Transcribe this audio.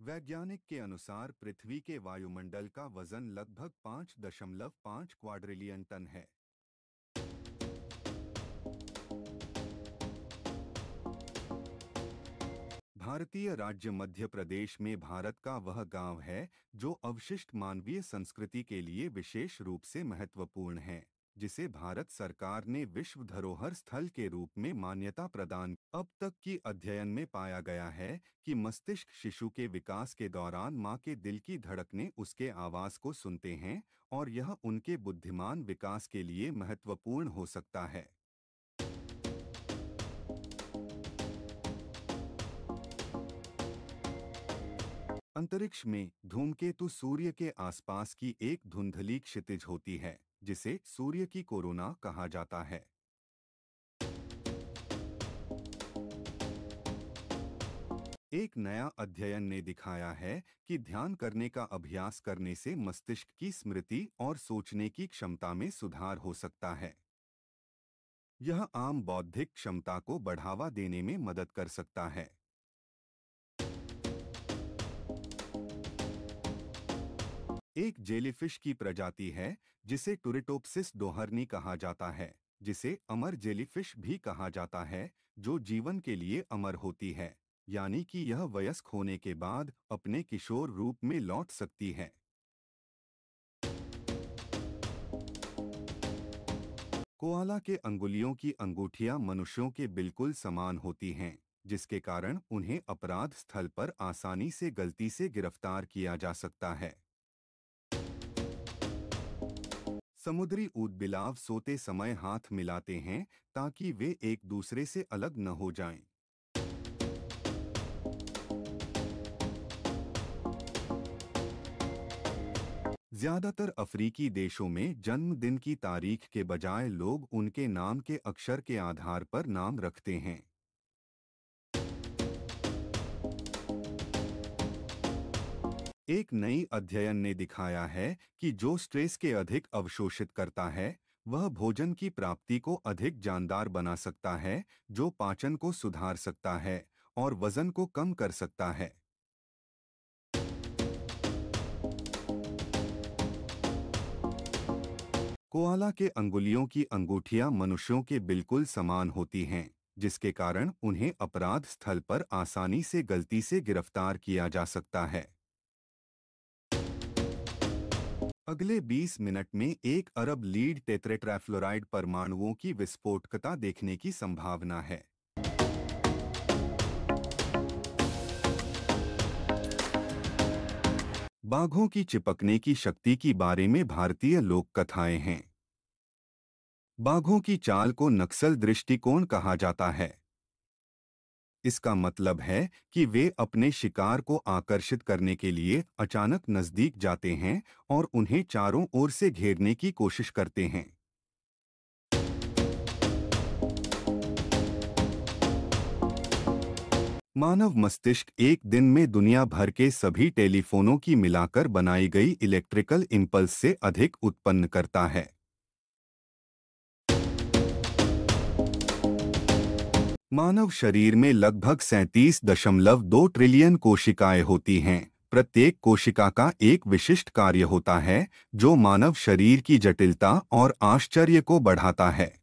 वैज्ञानिक के अनुसार पृथ्वी के वायुमंडल का वजन लगभग 5.5 क्वाड्रिलियन टन है। भारतीय राज्य मध्य प्रदेश में भारत का वह गांव है जो अवशिष्ट मानवीय संस्कृति के लिए विशेष रूप से महत्वपूर्ण है, जिसे भारत सरकार ने विश्व धरोहर स्थल के रूप में मान्यता प्रदान। अब तक की अध्ययन में पाया गया है कि मस्तिष्क शिशु के विकास के दौरान मां के दिल की धड़कनें उसके आवाज को सुनते हैं और यह उनके बुद्धिमान विकास के लिए महत्वपूर्ण हो सकता है। अंतरिक्ष में धूमकेतु सूर्य के आसपास की एक धुंधली क्षितिज होती है, जिसे सूर्य की कोरोना कहा जाता है। एक नया अध्ययन ने दिखाया है कि ध्यान करने का अभ्यास करने से मस्तिष्क की स्मृति और सोचने की क्षमता में सुधार हो सकता है। यह आम बौद्धिक क्षमता को बढ़ावा देने में मदद कर सकता है। एक जेलीफिश की प्रजाति है जिसे टुरिटोप्सिस डोहरनी कहा जाता है, जिसे अमर जेलीफिश भी कहा जाता है, जो जीवन के लिए अमर होती है, यानी कि यह वयस्क होने के बाद अपने किशोर रूप में लौट सकती है। कोआला के अंगुलियों की अंगूठियां मनुष्यों के बिल्कुल समान होती हैं, जिसके कारण उन्हें अपराध स्थल पर आसानी से गलती से गिरफ्तार किया जा सकता है। समुद्री ऊदबिलाव सोते समय हाथ मिलाते हैं ताकि वे एक दूसरे से अलग न हो जाएं। ज्यादातर अफ्रीकी देशों में जन्मदिन की तारीख के बजाय लोग उनके नाम के अक्षर के आधार पर नाम रखते हैं। एक नई अध्ययन ने दिखाया है कि जो स्ट्रेस के अधिक अवशोषित करता है, वह भोजन की प्राप्ति को अधिक जानदार बना सकता है, जो पाचन को सुधार सकता है और वजन को कम कर सकता है। कोआला के अंगुलियों की अंगूठियां मनुष्यों के बिल्कुल समान होती हैं, जिसके कारण उन्हें अपराध स्थल पर आसानी से गलती से गिरफ्तार किया जा सकता है। अगले 20 मिनट में 1 अरब लीड टेट्राफ्लोराइड परमाणुओं की विस्फोटकता देखने की संभावना है। बाघों की चिपकने की शक्ति के बारे में भारतीय लोक कथाएं हैं। बाघों की चाल को नक्सल दृष्टिकोण कहा जाता है। इसका मतलब है कि वे अपने शिकार को आकर्षित करने के लिए अचानक नजदीक जाते हैं और उन्हें चारों ओर से घेरने की कोशिश करते हैं। मानव मस्तिष्क एक दिन में दुनिया भर के सभी टेलीफोनों की मिलाकर बनाई गई इलेक्ट्रिकल इम्पल्स से अधिक उत्पन्न करता है। मानव शरीर में लगभग 37.2 ट्रिलियन कोशिकाएं होती हैं। प्रत्येक कोशिका का एक विशिष्ट कार्य होता है, जो मानव शरीर की जटिलता और आश्चर्य को बढ़ाता है।